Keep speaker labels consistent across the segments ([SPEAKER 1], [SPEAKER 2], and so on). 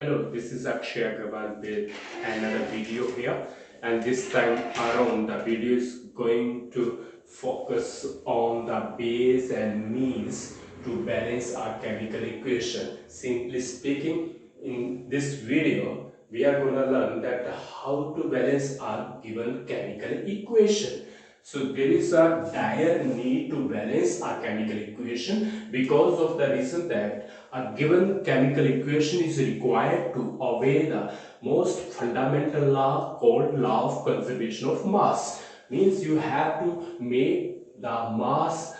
[SPEAKER 1] Hello, this is Akshay Agarwal with another video here, and this time around the video is going to focus on the base and means to balance our chemical equation. Simply speaking, in this video we are going to learn that how to balance our given chemical equation. So there is a dire need to balance our chemical equation because of the reason that a given chemical equation is required to obey the most fundamental law called law of conservation of mass. Means you have to make the mass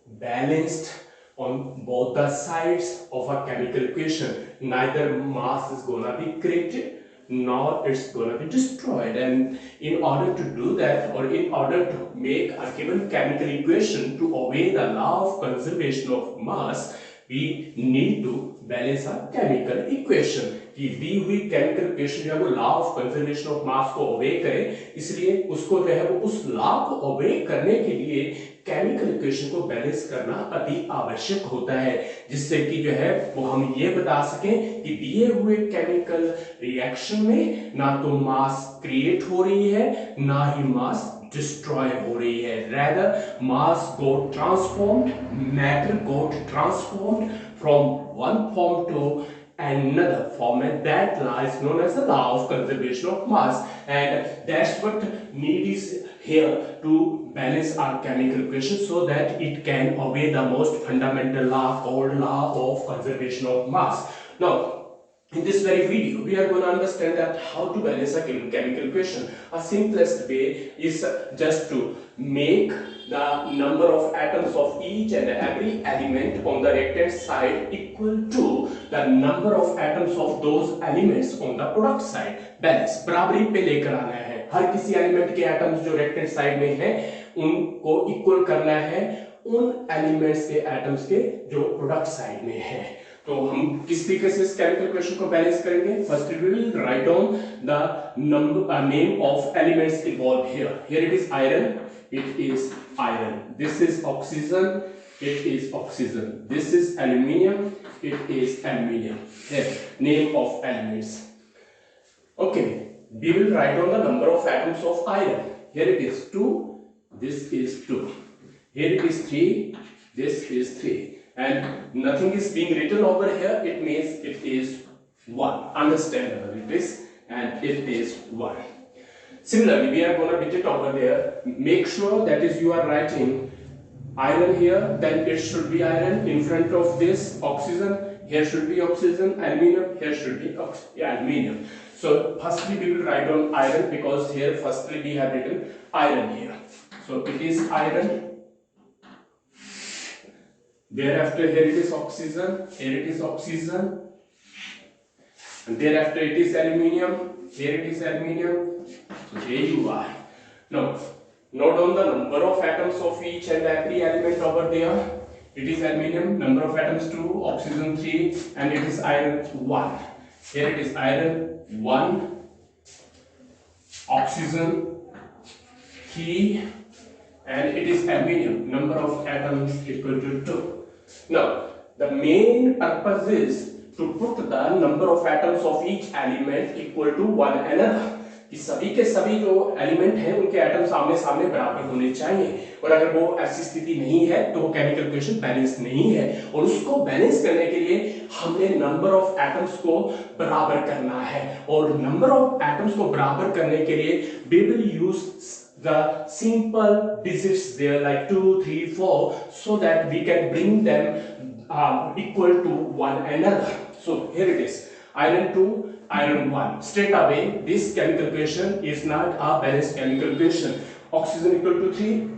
[SPEAKER 1] balanced on both the sides of a chemical equation. Neither mass is gonna be created nor it's gonna be destroyed, and in order to do that, or in order to make a given chemical equation to obey the law of conservation of mass, we need to balance a chemical equation कि दी हुई chemical equation जो है वो law of conservation of mass को ओबे करे, इसलिए उसको जो है वो उस लॉ को ओबे करने के लिए केमिकल इक्वेशन को बैलेंस करना अति आवश्यक होता है, जिससे कि जो है वो हम ये बता सकें कि दिए हुए केमिकल रिएक्शन में ना तो मास क्रिएट हो रही है ना ही मास destroy हो रही है, rather mass got transformed, matter got transformed from one form to another form, and that law is known as the law of conservation of mass, and that's what need is here to balance our chemical equation so that it can obey the most fundamental law called law of conservation of mass. Now in this very video, we are going to understand that how to balance a given chemical equation. A simplest way is just to make the number of atoms of each and every element on the right-hand side equal to the number of atoms of those elements on the product side. Balance बराबरी पे लेकर आना है, हर किसी element के atoms जो right-hand side में हैं उनको इक्वल करना है उन एलिमेंट्स के एटम्स के जो प्रोडक्ट साइड में हैं. तो हम किस तरीके से इस केमिकल इक्वेशन को बैलेंस करेंगे? First we will write down the number name of elements involved here. Here it is iron, it is iron. This is oxygen, it is oxygen. This is aluminium, it is aluminium. Here name of elements. Okay, we will write down the number of atoms of iron. Here it is 2, this is 2. Here it is 3, this is 3. And nothing is being written over here, it means it is 1. Understandable, it is, and it is 1. Similarly, we are going to write it over there. Make sure that is you are writing iron here, then it should be iron in front of this oxygen. Here should be oxygen, aluminium, here should be aluminium. So firstly we will write down iron because here firstly we have written iron here. So it is iron. Thereafter here it is oxygen, here it is oxygen, and thereafter it is aluminium, here it is aluminium. So there you are. Now note down the number of atoms of each and every element over there. It is aluminium, number of atoms 2, oxygen 3, and it is iron 1. Here it is iron 1, oxygen 3, and it is aluminium, number of atoms equal to 2. Now the main purpose is to put the number of atoms of each element equal to one another. कि सभी के सभी जो element हैं उनके atoms आमने सामने बराबर होने चाहिए, और अगर वो ऐसी स्थिति नहीं है तो वो केमिकल इक्वेशन बैलेंस नहीं है, और उसको बैलेंस करने के लिए हमने नंबर ऑफ एटम्स को बराबर करना है, और नंबर ऑफ एटम्स को बराबर करने के लिए we will use the simple digits there like 2, 3, 4 so that we can bring them equal to one another. So here it is iron 2, iron 1. Straight away this chemical equation is not a balanced chemical equation. Oxygen equal to 3,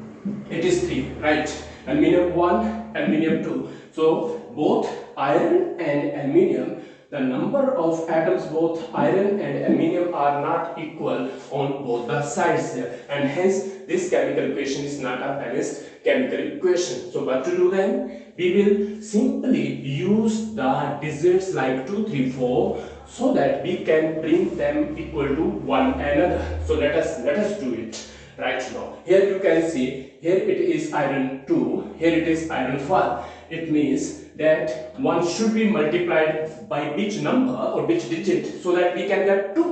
[SPEAKER 1] it is 3, right? Aluminium 1, aluminium 2. So both iron and aluminium, the number of atoms both iron and aluminium are not equal on both the sides here, and hence this chemical equation is not a balanced chemical equation. So what to do then? We will simply use the digits like 2, 3, 4 so that we can bring them equal to one another. So let us do it right now. Here you can see, here it is iron 2, here it is iron 1. It means that one should be multiplied by which number or which digit so that we can get 2.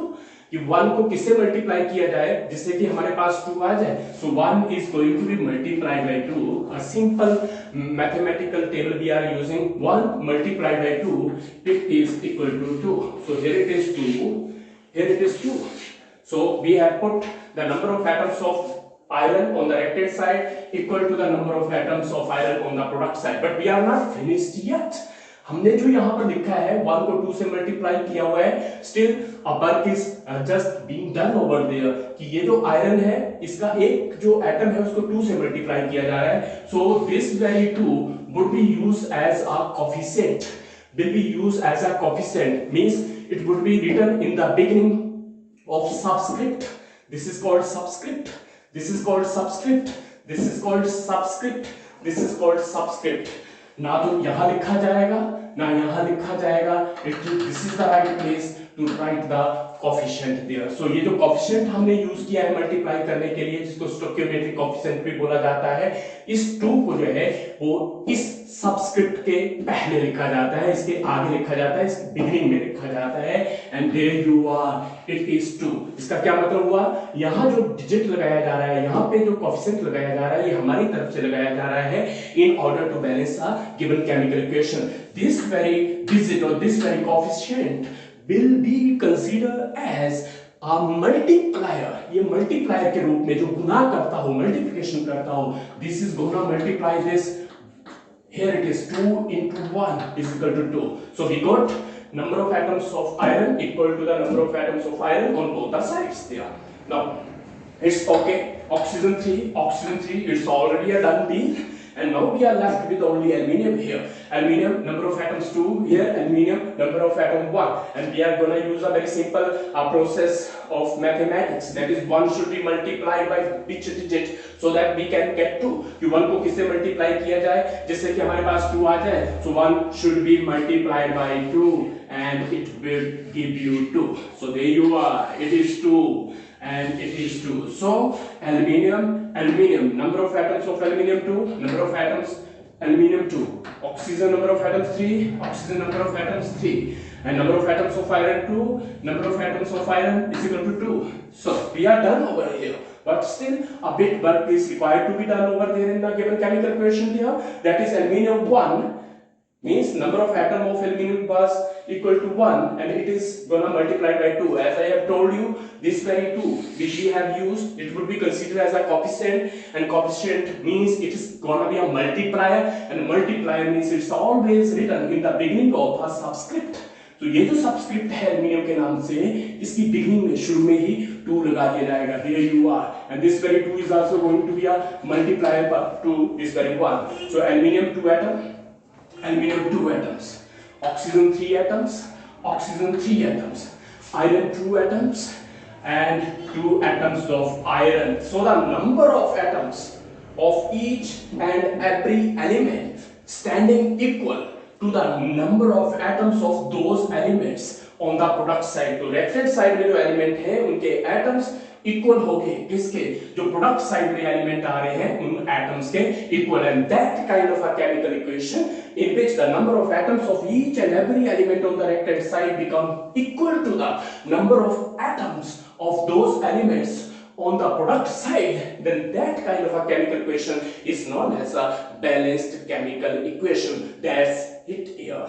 [SPEAKER 1] कि 1 को किससे multiply किया जाए जिससे कि हमारे पास 2 आ जाए. So 1 is going to be multiplied by 2. A simple mathematical table we are using. 1 multiplied by 2, it is equal to 2. So here it is 2, here it is 2. So we have put the number of atoms of iron on the right hand side equal to the number of atoms of iron on the product side. But we are not finished yet. हमने जो यहाँ पर लिखा है 1 को 2 से multiply किया हुआ है, still a work is just being done over there कि ये जो आयरन है इसका एक जो एटम है उसको 2 से मल्टीप्लाई किया जा रहा है. So this value 2 would be used as a coefficient, will be used as a coefficient, means it would be written in the beginning of subscript. This is called subscript, this is called subscript, this is called subscript, this is called subscript. ना तो यहाँ लिखा जाएगा ना यहाँ लिखा जाएगा. This is the right place to write the coefficient there. सो ये जो कोफिशिएंट हमने यूज किया है मल्टीप्लाई करने के लिए जिसको स्टोइकियोमेट्रिक कोफिशिएंट भी बोला जाता है, इस 2 को जो है वो इस सबस्क्रिप्ट के पहले लिखा जाता है, इसके आगे लिखा जाता है, इसके बिगिनिंग में लिखा जाता है. And there you are, it is 2. इसका क्या मतलब हुआ, यहाँ जो डिजिट लगाया जा रहा है, यहाँ पे जो कोफिशिएंट लगाया जा रहा है, ये हमारी तरफ से लगाया जा रहा है in order to balance a given chemical equation. This very digit और this very coefficient will be considered as a multiplier. ये मल्टीप्लायर के रूप में जो गुना करता हो, मल्टीप्लिकेशन करता हो, this is gonna multiply this. Here it is 2 into 1 is equal to 2. So we got number of atoms of iron equal to the number of atoms of iron on both the sides there. Now it's okay. Oxygen 3, it's already a done deal. And now we are left with only aluminium here. Aluminium, number of atoms 2 here, aluminium, number of atom 1. And we are going to use a very simple process of mathematics. That is 1 should be multiplied by which digit so that we can get 2. कि 1 को किससे multiply किया जाए जिससे कि हमारे पास 2 आ जाए. So 1 should be multiplied by 2 and it will give you 2. So there you are, it is 2. And it is 2. So aluminium, number of atoms of aluminium 2, number of atoms aluminium 2. Oxygen, number of atoms 3, oxygen, number of atoms 3. And number of atoms of iron 2, number of atoms of iron is equal to 2. So we are done over here. But still a bit work is required to be done over there in the given chemical equation here. That is aluminium 1 means number of atom of aluminium was equal to 1 and it is gonna multiply by 2. As I have told you, this very 2 which we have used, it would be considered as a coefficient, and coefficient means it is gonna be a multiplier, and multiplier means it's always written in the beginning of a subscript. तो ये जो subscript है aluminium के नाम से, इसकी beginning में शुरू में ही 2 लगा दिया जाएगा. Here you are, and this very 2 is also going to be a multiplier to this very 1. So aluminium 2 atom, aluminium 2 atoms, oxygen 3 atoms, oxygen 3 atoms, iron 2 atoms, and 2 atoms of iron. So the number of atoms of each and every element standing equal to the number of atoms of those elements on the product side. तो left hand side में जो element है उनके atoms equal हो गए किसके, जो product side में एलिमेंट आ रहे हैं उन एटम्स के equal. And that kind of a chemical equation in which the number of atoms of each and every element on the right hand side become equal to the number of atoms of those elements on the product side, then that kind of a chemical equation is known as a balanced chemical equation. That's it here.